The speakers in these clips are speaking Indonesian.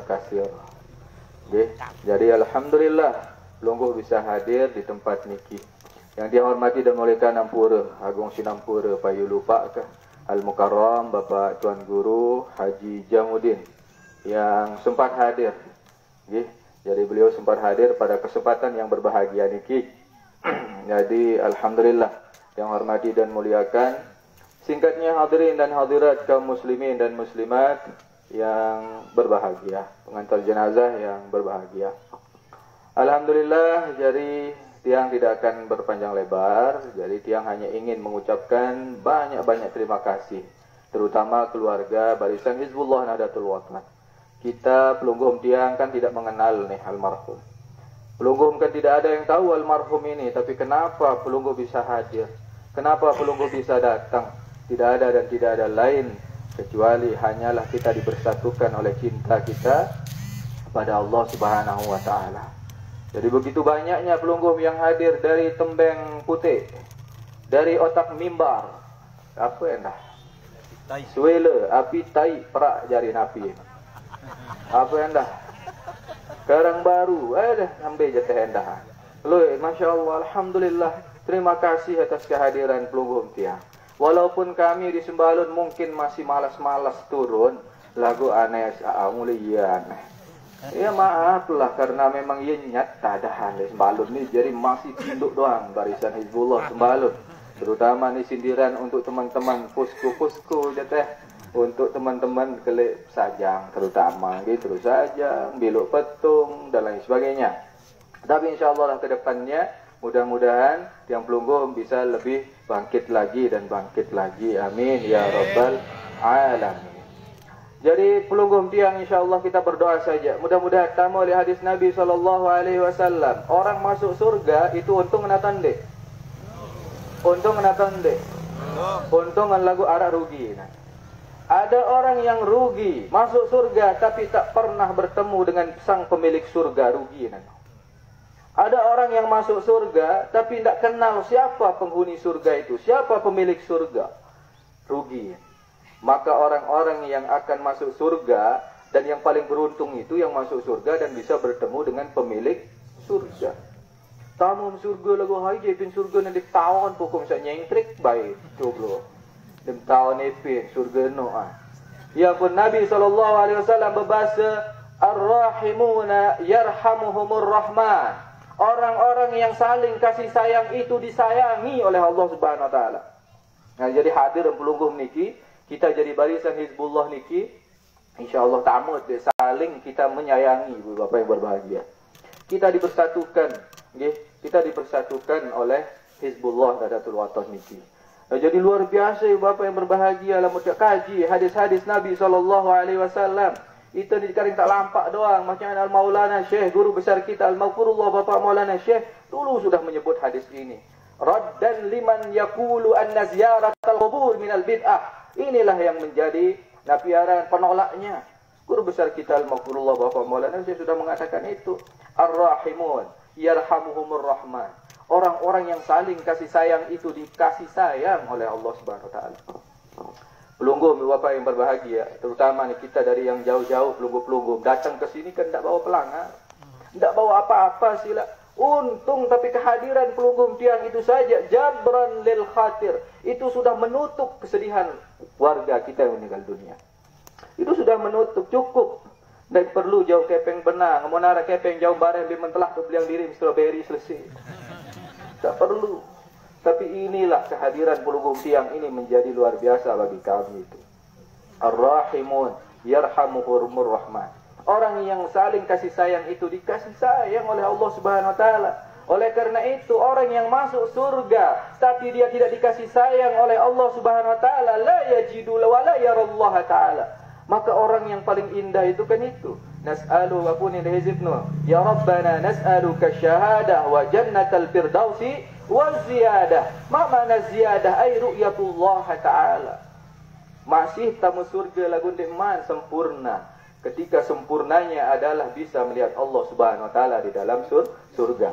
kasir. Okay. Jadi alhamdulillah pelungguh bisa hadir di tempat niki. Yang dihormati dan muliakan Ampura, Agung Sinampura Payu Lupa ke Al-Mukarram Bapak Tuan Guru Haji Jamuddin yang sempat hadir. Okay. Jadi beliau sempat hadir pada kesempatan yang berbahagia niki. Jadi alhamdulillah yang hormati dan muliakan. Singkatnya hadirin dan hadirat kaum muslimin dan muslimat yang berbahagia, pengantar jenazah yang berbahagia. Alhamdulillah, jadi tiang tidak akan berpanjang lebar. Jadi tiang hanya ingin mengucapkan banyak-banyak terima kasih, terutama keluarga Barisan Hizbullah Nahdlatul Wathon. Kita pelungguh tiang kan tidak mengenal nih almarhum. Pelungguh kan tidak ada yang tahu almarhum ini, tapi kenapa pelungguh bisa hadir? Kenapa pelungguh bisa datang? Tidak ada dan tidak ada lain kecuali hanyalah kita dibersatukan oleh cinta kita kepada Allah Subhanahu wa taala. Jadi begitu banyaknya pelungguh yang hadir dari Tembeng Putih, dari Otak Mimbar, apa endah? Suela, api tai, perak jari napi. Apa endah? Karang Baru, dah ambil je teh endah. Loh, Masya Allah, alhamdulillah. Terima kasih atas kehadiran pelungguh tiang. Walaupun kami di Sembalun mungkin masih malas-malas turun lagu aneh mulian. Ya maaflah karena memang ia nyata dah di Sembalun ni jadi masih tinduk doang Barisan Hizbullah Sembalun. Terutama ni sindiran untuk teman-teman posko-posko je teh. Untuk teman-teman Kelip Sajang terutama gitu saja, Biluk Petung dan lain sebagainya. Tapi insyaallah ke depannya mudah-mudahan tiang pelungguh bisa lebih bangkit lagi dan bangkit lagi. Amin ya rabbal alamin. Jadi pelungguh tiang insyaallah kita berdoa saja. Mudah-mudahan tamu oleh hadis Nabi SAW. Orang masuk surga itu untung natan dek. Untung natan dek. Untung lagu arak rugi. Nah. Ada orang yang rugi masuk surga tapi tak pernah bertemu dengan sang pemilik surga, rugi. Nah. Ada orang yang masuk surga tapi tidak kenal siapa penghuni surga itu, siapa pemilik surga, rugi. Maka orang-orang yang akan masuk surga dan yang paling beruntung itu yang masuk surga dan bisa bertemu dengan pemilik surga. Tamu surga lagu hai je pin surga nanti tahun pokok bisa nyentrik baik coba. Dem tahun epin surga no ah. Ya pun Nabi SAW berbahasa Ar-Rahimuna yarhamuhumur Rahman. Orang-orang yang saling kasih sayang itu disayangi oleh Allah Subhanahu wa taala. Nah, jadi hadir pelungguh niki, kita jadi Barisan Hizbullah niki, insyaallah tamat saling kita menyayangi Bapak yang berbahagia. Kita dipersatukan, nggih, kita dipersatukan oleh Hizbullah Nahdlatul Wathon niki. Nah, jadi luar biasa Bapak yang berbahagia lah mudah kaji hadis-hadis Nabi SAW. Itu dikaring tak lampak doang. Macam Al-Maulana Syekh, guru besar kita Al-Maghfurullah Bapak Maulana Syekh dulu sudah menyebut hadis ini. Raddan liman yaqulu anna ziyaratal qubur minal bid'ah. Inilah yang menjadi nafiaran penolaknya. Guru besar kita Al-Maghfurullah Bapak Maulana Syekh sudah mengatakan itu. Ar-Rahimun yarhamuhumur Rahman. Orang-orang yang saling kasih sayang itu dikasih sayang oleh Allah Subhanahu wa taala. Pelungguh Bapak yang berbahagia, terutama nih kita dari yang jauh-jauh pelungguh-pelungguh datang ke sini kan tidak bawa pelanggar, tidak bawa apa-apa sila. Untung tapi kehadiran pelungguh tiang itu saja jabran lil khatir itu sudah menutup kesedihan warga kita yang meninggal dunia. Itu sudah menutup cukup. Dan perlu jauh kepeng benang, mau nara kepeng jauh bareng lebih mentelah ke beliang diri strawberry selesai. Tak perlu. Tapi inilah kehadiran pelungguh tiang ini menjadi luar biasa bagi kami itu. Ar-Rahimun yarhamuhumur Rahman. Orang yang saling kasih sayang itu dikasih sayang oleh Allah Subhanahu wa taala. Oleh karena itu orang yang masuk surga tapi dia tidak dikasih sayang oleh Allah Subhanahu wa taala, la yajidu wa la yarallaha taala. Maka orang yang paling indah itu kan itu. Nas'alu wa kunin hizibnu. Ya Rabbana nas'aluka syahadah wa jannatal firdausi wa ziyadah. Ma mana ziyadah ay ru'yatullah ta'ala. Masih tamu surga lagu nikmat sempurna. Ketika sempurnanya adalah bisa melihat Allah Subhanahu wa taala di dalam surga.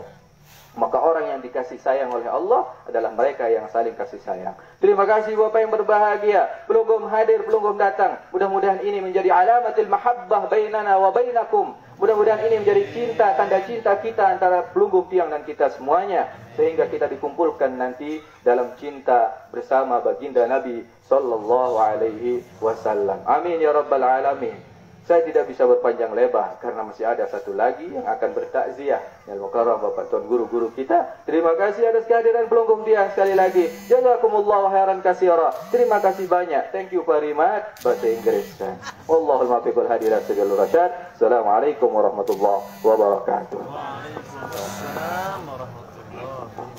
Maka orang yang dikasih sayang oleh Allah adalah mereka yang saling kasih sayang. Terima kasih Bapak yang berbahagia. Belum hadir, belum datang. Mudah-mudahan ini menjadi alamatil mahabbah bainana wa bainakum. Mudah-mudahan ini menjadi cinta, tanda cinta kita antara Pelunggung Tiang dan kita semuanya. Sehingga kita dikumpulkan nanti dalam cinta bersama baginda Nabi Sallallahu Alaihi Wasallam. Amin ya Rabbal Alamin. Saya tidak bisa berpanjang lebar karena masih ada satu lagi yang akan bertakziah. Yang Mukarram Bapak Tuan guru-guru kita. Terima kasih atas kehadiran Pelunggung Tiang sekali lagi. Jazakumullah khairan katsira. Terima kasih banyak. Thank you very much. Bahasa Inggris. Wallahul muwaffiq wal hadirat segala rasyad. Assalamualaikum warahmatullahi wabarakatuh. Waalaikumsalam warahmatullahi wabarakatuh.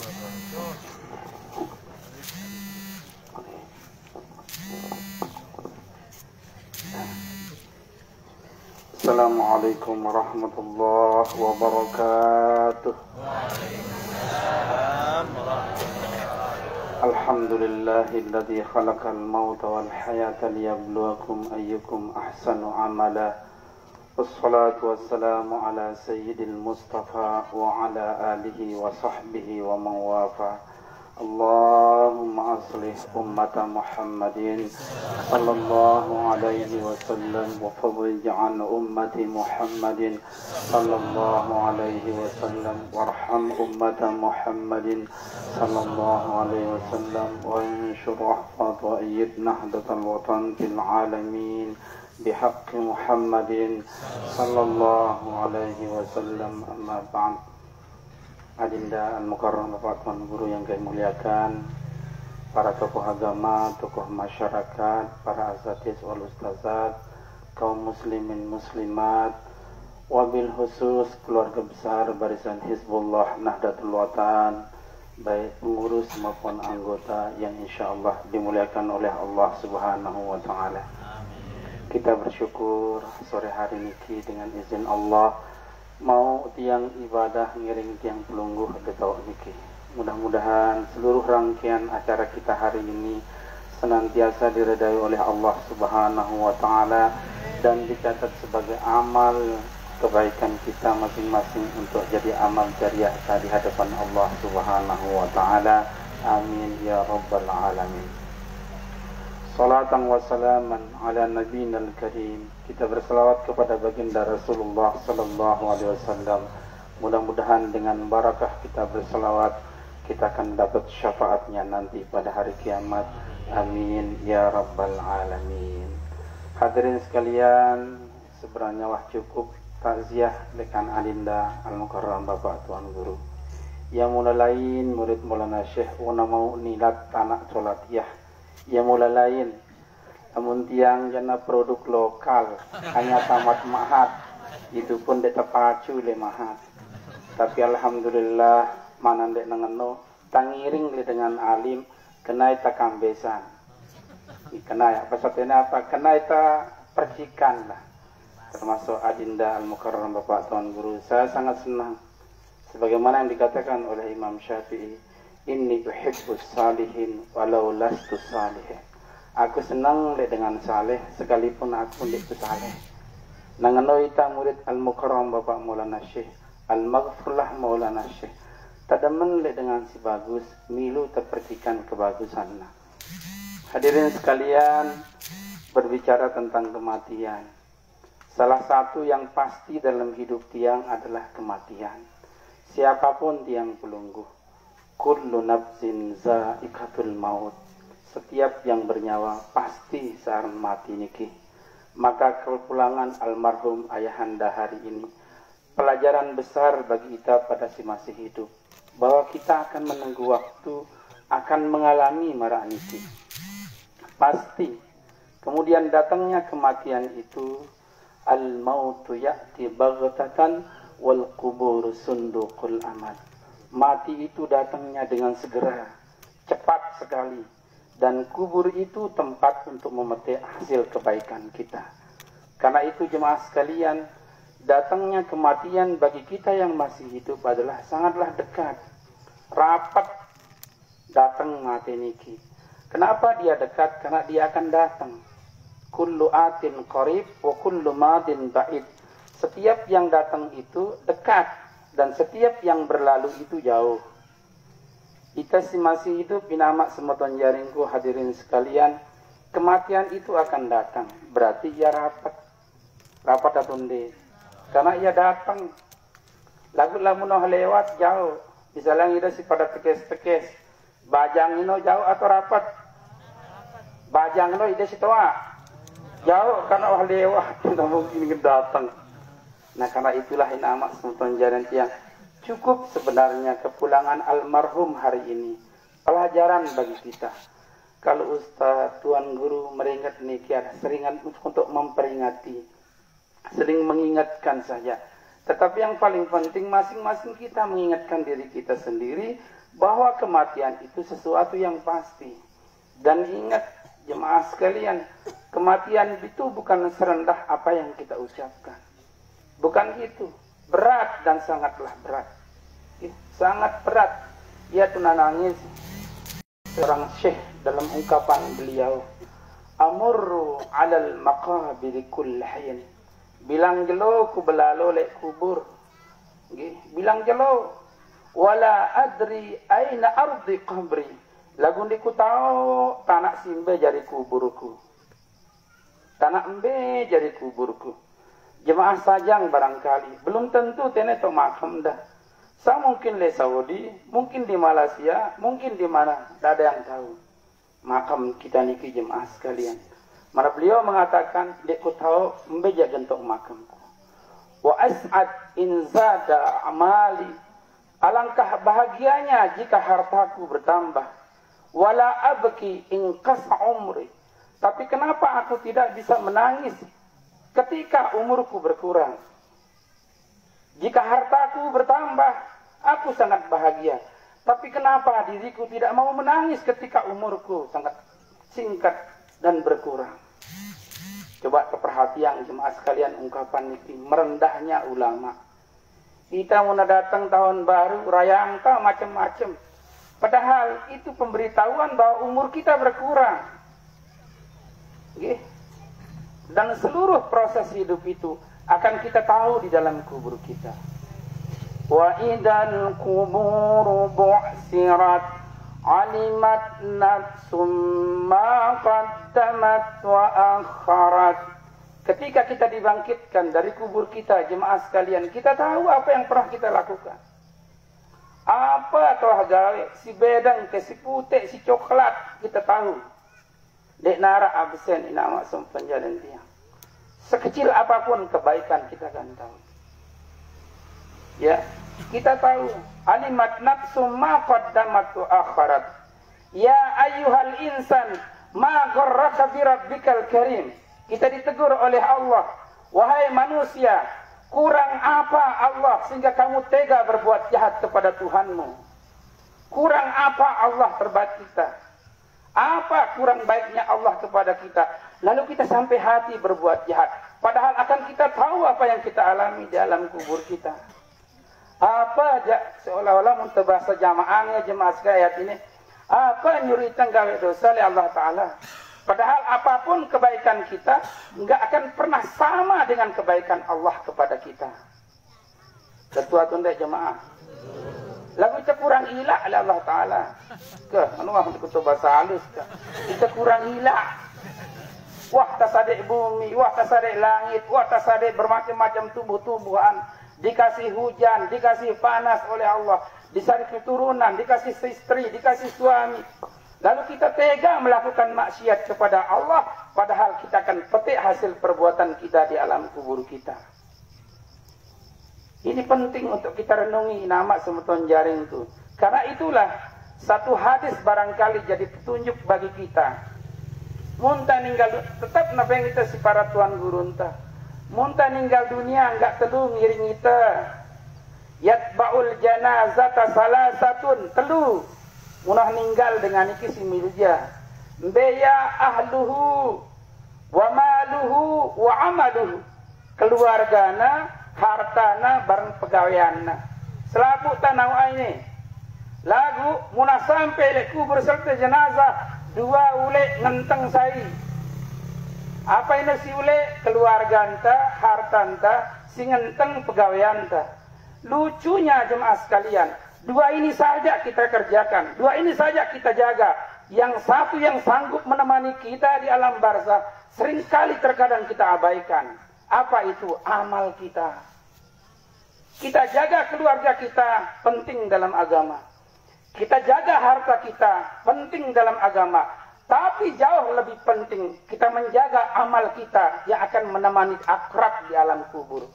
Assalamualaikum warahmatullahi wabarakatuh. Waalaikumsalam warahmatullahi wabarakatuh. Alhamdulillahilladzi khalaqal mauta wal hayata liyabluwakum ayyukum ahsanu amala. Wassalatu wassalamu ala sayyidil mustafa wa ala alihi wa sahbihi wa man wafa. Allahumma aslih ummata Muhammadin sallallahu alaihi wasallam wa fadhil an ummati Muhammadin sallallahu alaihi wasallam warham ummata Muhammadin sallallahu alaihi wasallam wa anshur ahfad wa ayyid nahdatal watan fil alamin bihaqqi Muhammadin sallallahu alaihi wasallam. Amma ba'd. Adinda Al-Mukarram Bapak Tuan Guru yang kami muliakan, para tokoh agama, tokoh masyarakat, para asatidz wal ustazat, kaum muslimin muslimat, wabil khusus keluarga besar Barisan Hizbullah Nahdlatul Watan, baik pengurus maupun anggota yang insyaallah dimuliakan oleh Allah Subhanahu wa taala. Kita bersyukur sore hari ini dengan izin Allah mau tiang ibadah ngiring tiang pelungguh getau niki. Mudah-mudahan seluruh rangkaian acara kita hari ini senantiasa diredai oleh Allah Subhanahu wa taala dan dicatat sebagai amal kebaikan kita masing-masing untuk jadi amal jariah di hadapan Allah Subhanahu wa taala. Amin ya rabbal alamin. Salatan wa salaman ala nabiyil karim. Kita berselawat kepada baginda Rasulullah sallallahu alaihi wasallam. Mudah-mudahan dengan barakah kita berselawat kita akan dapat syafaatnya nanti pada hari kiamat. Amin ya rabbal alamin. Hadirin sekalian, sebenarnya wah cukup takziah dekan Adinda Al-Mukarram Bapak Tuan Guru. Yang mula lain murid Maulana Syekh Una mau nilat anak solatiyah. Ya mula lain, namun tiang jana produk lokal hanya tamat mahat, itu pun detapacu le mahat. Tapi alhamdulillah mana dek nangano tangiring le dengan alim kenai takambesan. Kenai apa satenya apa kenai ta percikan lah. Termasuk Adinda Al-Mukarram Bapak Tuan Guru, saya sangat senang. Sebagaimana yang dikatakan oleh Imam Syafi'i, inni uhibbus salihin walau lastu salihin. Aku senang dengan saleh sekalipun aku tidak saleh. Nangano ita murid Al-Mukarram Bapak Maulana Syekh Al-Maghfurlah Maulana Syekh tadaman dengan si bagus milu terpercikan kebagusannya. Hadirin sekalian, berbicara tentang kematian. Salah satu yang pasti dalam hidup tiang adalah kematian. Siapapun tiang pelungguh, kullu nafsin za'iqatul maut. Setiap yang bernyawa pasti seakan mati niki. Maka kepulangan almarhum ayahanda hari ini pelajaran besar bagi kita pada si masih hidup, bahwa kita akan menunggu waktu, akan mengalami mara niki. Pasti. Kemudian datangnya kematian itu, al-mautu ya'ti baghtatan wal qubur sunduqul amal. Mati itu datangnya dengan segera, cepat sekali, dan kubur itu tempat untuk memetik hasil kebaikan kita. Karena itu jemaah sekalian, datangnya kematian bagi kita yang masih hidup adalah sangatlah dekat, rapat datang mati niki. Kenapa dia dekat? Karena dia akan datang. Kullu atin qarib wa kullu madin ba'id. Setiap yang datang itu dekat dan setiap yang berlalu itu jauh. Kita masih hidup inamak semoton jaringku hadirin sekalian, kematian itu akan datang. Berarti ia rapat atau ndek. Karena ia datang. Lagu lamunoh lewat jauh. Misalnya ida si pada tekes-tekes. Bajang ino jauh atau rapat? Bajang ino ida si toa. Jauh karena lewat. Tidak mungkin datang. Nah karena itulah inamak semoton jaring tiang. Cukup sebenarnya kepulangan almarhum hari ini. Pelajaran bagi kita. Kalau Ustaz, Tuan Guru meringat demikian, seringan untuk memperingati. Sering mengingatkan saja. Tetapi yang paling penting masing-masing kita mengingatkan diri kita sendiri bahwa kematian itu sesuatu yang pasti. Dan ingat jemaah sekalian, kematian itu bukan serendah apa yang kita ucapkan. Bukan gitu. Berat dan sangatlah berat. Sangat berat. Ia tuh nangis. Seorang syekh dalam ungkapan beliau, amurru alal maqabir kull hayin. Bilang jelo ku belalo lek kubur. Bilang jelo wala adri aina ardi qabri. Lagu ku tahu tanah simbe jari kuburku. Tanah embe jari kuburku. Jemaah sajang barangkali belum tentu tene to makam dah. Sa mungkin le Saudi, mungkin di Malaysia, mungkin di mana, tidak ada yang tahu. Makam kita niki jemaah sekalian. Mara beliau mengatakan, "Dekku tahu membeja gentok makamku. Wa as'ad in zada amali." Alangkah bahagianya jika hartaku bertambah. Wala abki in qasa umri. Tapi kenapa aku tidak bisa menangis ketika umurku berkurang? Jika hartaku bertambah, aku sangat bahagia. Tapi kenapa diriku tidak mau menangis ketika umurku sangat singkat dan berkurang? Coba keperhatian jemaah sekalian ungkapan ini. Merendahnya ulama. Kita mau datang tahun baru, raya angka macam-macam. Padahal itu pemberitahuan bahwa umur kita berkurang. Dan seluruh proses hidup itu akan kita tahu di dalam kubur kita. Wa idal kubur bu'sirat alimat nafsum ma qaddamat wa akharat. Ketika kita dibangkitkan dari kubur kita, jemaah sekalian, kita tahu apa yang pernah kita lakukan. Apa telah gawe, si bedang ke si putih, si coklat, kita tahu. Dek nara absen inama sumpen jalan dia. Sekecil apapun kebaikan kita akan tahu. Ya, kita tahu alimat nafsu ma qaddamat wa akharat. Ya ayyuhal insan ma gharraka bi rabbikal karim. Kita ditegur oleh Allah, wahai manusia, kurang apa Allah sehingga kamu tega berbuat jahat kepada Tuhanmu? Kurang apa Allah terhadap kita? Apa kurang baiknya Allah kepada kita? Lalu kita sampai hati berbuat jahat. Padahal akan kita tahu apa yang kita alami di alam kubur kita. Apa aja seolah-olah untuk bahasa jamaahnya jemaah ayat ini. Apa nyuritan gawe dosa oleh Allah Ta'ala. Padahal apapun kebaikan kita enggak akan pernah sama dengan kebaikan Allah kepada kita. Ketua tunda jemaah. Lagu kita kurang ilah oleh Allah Ta'ala. Anuah untuk bahasa halus. Kita kurang ilah. Wah tasadek bumi, wah tasadek langit, wah tasadek bermacam-macam tumbuh-tumbuhan. Dikasih hujan, dikasih panas oleh Allah. Dikasih keturunan, dikasih istri, dikasih suami. Lalu kita tega melakukan maksiat kepada Allah. Padahal kita akan petik hasil perbuatan kita di alam kubur kita. Ini penting untuk kita renungi nama semeton jaring itu. Karena itulah satu hadis barangkali jadi petunjuk bagi kita. Muntah ninggal tetap napa yang kita si para tuan guru entah. Muntah ninggal dunia enggak telu ngiring kita. Yatba'ul janazata salasatun telu. Munah ninggal dengan iki si milja. Mbeya ahluhu wa maluhu wa amaluhu. Keluargana, hartana bareng pegawaianna. Selaput tanah ini. Lagu munah sampai le kubur serta jenazah. Dua ule ngenteng sai. Apa ini si ule? Keluarga anta, harta anta, si ngenteng pegawai anta. Lucunya jemaah sekalian, dua ini saja kita kerjakan, dua ini saja kita jaga. Yang satu yang sanggup menemani kita di alam barzah, seringkali terkadang kita abaikan. Apa itu? Amal kita. Kita jaga keluarga kita, penting dalam agama. Kita jaga harta kita, penting dalam agama. Tapi jauh lebih penting, kita menjaga amal kita yang akan menemani akrab di alam kubur.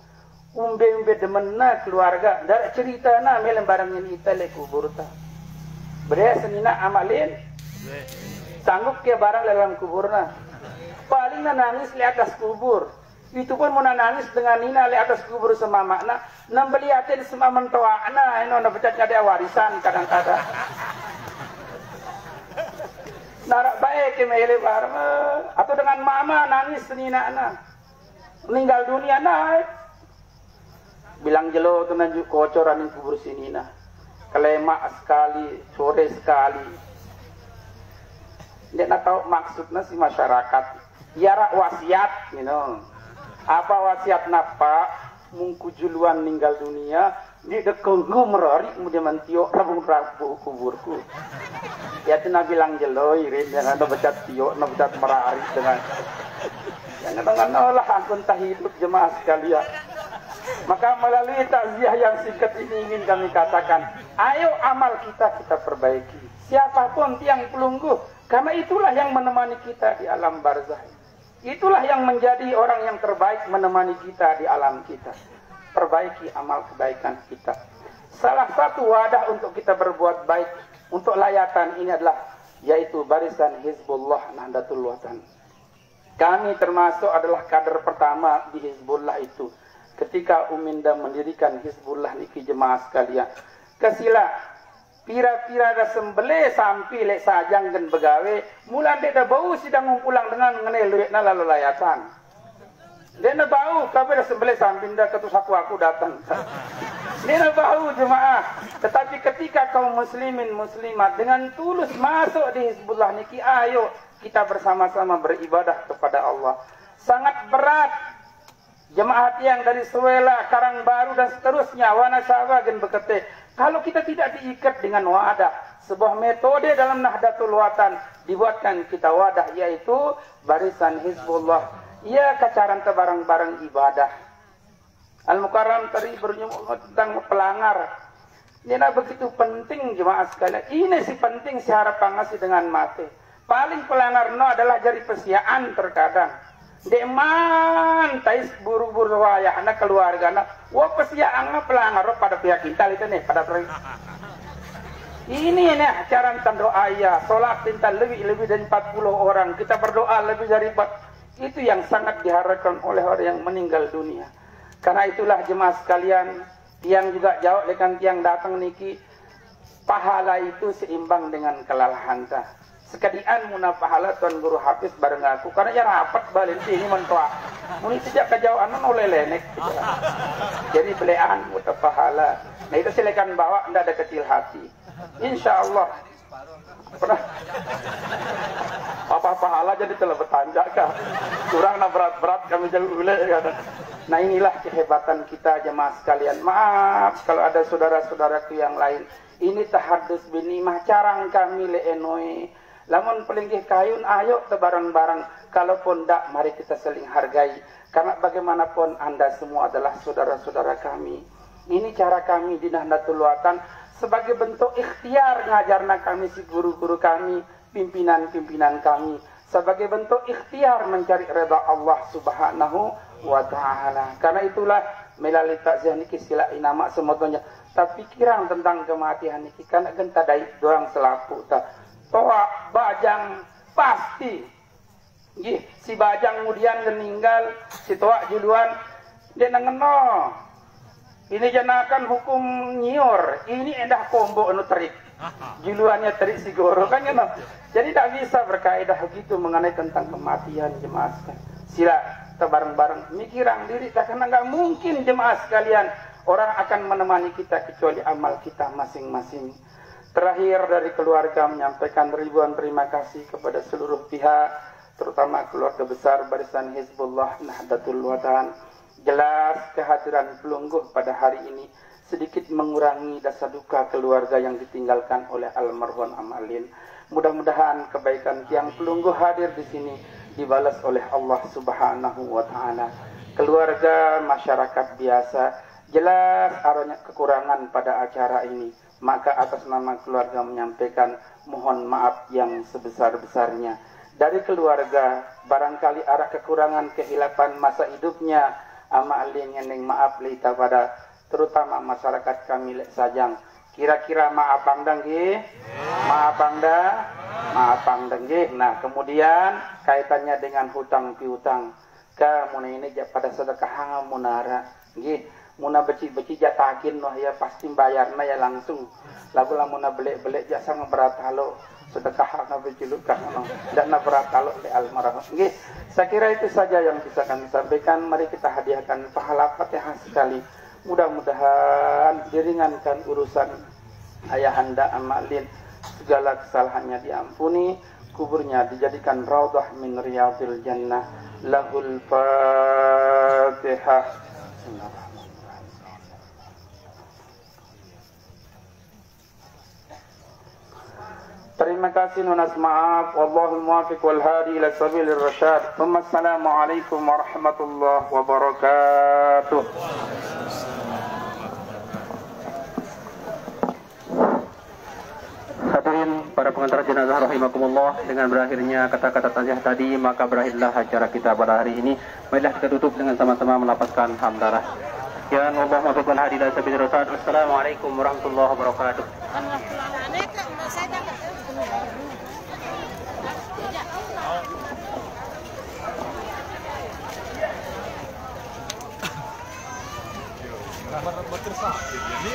Umbe-umbe demenna keluarga, dari cerita na melem barang ini itale kubur ta. Berdaya senina amalin, sanggup ke barang dalam kubur na. Paling na nangis di atas kubur. Itu pun mau nangis dengan nina di atas kubur sama makna. Nambeli aten sama mentoa na, ino na becat ada warisan kadang-kadang. Narak baik ke mele barang, atau dengan mama nangis senina na. Meninggal dunia naik. Bilang jelo tu nanjuk kocoran yang kubur sini nah, kelemak sekali, sore sekali. Dia nak tahu maksudnya si masyarakat. Biara wasiat, you know. Apa wasiat napa? Mungku juluan meninggal dunia, dia dekenggu merari kemudian mentiok rabung kuburku. Ya tu nak bilang jelo, irin jangan ada becat tiok, nak becat merari dengan. Jangan dengan olah angkun tak hidup jemaah sekalian. Maka melalui takziah yang singkat ini ingin kami katakan, ayo amal kita perbaiki. Siapapun tiang pelungguh, karena itulah yang menemani kita di alam barzah. Itulah yang menjadi orang yang terbaik menemani kita di alam kita. Perbaiki amal kebaikan kita. Salah satu wadah untuk kita berbuat baik untuk layatan ini adalah yaitu barisan Hizbullah Nahdlatul Watan. Kami termasuk adalah kader pertama di Hizbullah itu. Ketika Uminda mendirikan Hizbullah niki jemaah sekalian, kasila pira-pira dah sembelih sampai lek sajang dan begawe, mulan dek dah bau sidang ngumpulang dengan mengenai luritna lalu layatan. Dia dah bau, tapi dah sembelih sampai dah ketus aku datang. Dia dah bau jemaah. Tetapi ketika kaum muslimin muslimat dengan tulus masuk di Hizbullah niki, ayo kita bersama-sama beribadah kepada Allah. Sangat berat. Jemaah yang dari Suwela, Karangbaru dan seterusnya, Wanasaba dan Bekete. Kalau kita tidak diikat dengan wadah, sebuah metode dalam Nahdlatul Watan dibuatkan kita wadah, yaitu barisan Hizbullah. Ia kacaran barang-barang ibadah. Al-Mukarram tadi bernyumuk tentang pelanggar. Ini begitu penting jemaah sekalian. Ini si penting si harapan ngasih dengan mati. Paling pelanggar no adalah jari persiaan terkadang. Dek man tais buru-buru wayah anak keluarga anak wah persiaan pelanggar pada pihak kita itu nih pada ini nih acara doa ya sholat tinta lebih dari 40 orang kita berdoa lebih dari 4 itu yang sangat diharapkan oleh orang yang meninggal dunia. Karena itulah jemaah sekalian, tiang juga jauh dengan tiang datang niki, pahala itu seimbang dengan kelalahan ta. Sekadian muna pahala Tuan Guru Hafiz bareng aku karena ya rapat balik sini mentua. Muni sejak kejauhan oleh lenek. Jadi belean muta pahala. Nah itu silakan bawa, ndak ada kecil hati. Insya Allah. Pernah apa pahala jadi telah bertanjak kah? Kurang na berat-berat kami jadi ule kan. Nah inilah kehebatan kita jemaah sekalian. Maaf kalau ada saudara-saudaraku yang lain. Ini tahadus binimah carang kami leenoi. Lamun pelinggih kayun ayo tebarang-barang. Kalaupun tak mari kita saling hargai. Karena bagaimanapun anda semua adalah saudara-saudara kami. Ini cara kami di Nahdlatul Watan sebagai bentuk ikhtiar ngajarna kami si guru-guru kami, pimpinan-pimpinan kami. Sebagai bentuk ikhtiar mencari redha Allah Subhanahu wa ta'ala. Karena itulah melalui takziah niki sila inama semuanya. Tapi kirang tentang kematian niki karena genta dai dorang selaku ta. Toa bajang pasti. Gih, si bajang kemudian meninggal, si toa juluan dia ngeno. Ini jenakan hukum nyior. Ini endah kombo anu terik. Juluannya terik si goro kan ngeno. Jadi tak bisa berkaidah begitu mengenai tentang kematian jemaah sekalian. Sila kita bareng-bareng mikirang diri tak karena enggak mungkin jemaah sekalian orang akan menemani kita kecuali amal kita masing-masing. Terakhir dari keluarga menyampaikan ribuan terima kasih kepada seluruh pihak, terutama keluarga besar Barisan Hizbullah Nahdlatul Watan Jelas kehadiran pelungguh pada hari ini sedikit mengurangi rasa duka keluarga yang ditinggalkan oleh almarhum Amalin. Mudah-mudahan kebaikan tiang pelungguh hadir di sini dibalas oleh Allah Subhanahu wa taala. Keluarga masyarakat biasa jelas ada kekurangan pada acara ini. Maka atas nama keluarga menyampaikan mohon maaf yang sebesar-besarnya. Dari keluarga barangkali ada kekurangan kehilapan masa hidupnya, Amalin yang maaf lita pada terutama masyarakat kami Lek Sajang. Kira-kira maaf pangdang nggih? Maaf pangda? Maaf pangdang nggih. Nah, kemudian kaitannya dengan hutang piutang. Ka mun ini pada sedekah munara nggih. Muna beci-beci jatakin wah ya pasti bayarna ya langsung. Lagu lamuna belek-belek jasa ngeberat halo sedekah na beci lukah no. Ndak na berat halo di almarhum. Nggih. Saya kira itu saja yang bisa kami sampaikan. Mari kita hadiahkan pahala Fatihah sekali. Mudah-mudahan diringankan urusan ayahanda Amalin, segala kesalahannya diampuni, kuburnya dijadikan raudhah min riyadil jannah. Lahul Fatihah. Terima kasih nunas maaf. Wallahul muwaffiq wal hadi ila sabilir rasyad. Wassalamualaikum warahmatullahi wabarakatuh. Hadirin para pengantar jenazah rahimakumullah, dengan berakhirnya kata-kata taziah tadi maka berakhirlah acara kita pada hari ini. Marilah kita tutup dengan sama-sama melapaskan hamdalah. Ya Allah muwaffiq wal hadi ila sabilir rasyad. Wassalamualaikum warahmatullahi wabarakatuh. Ini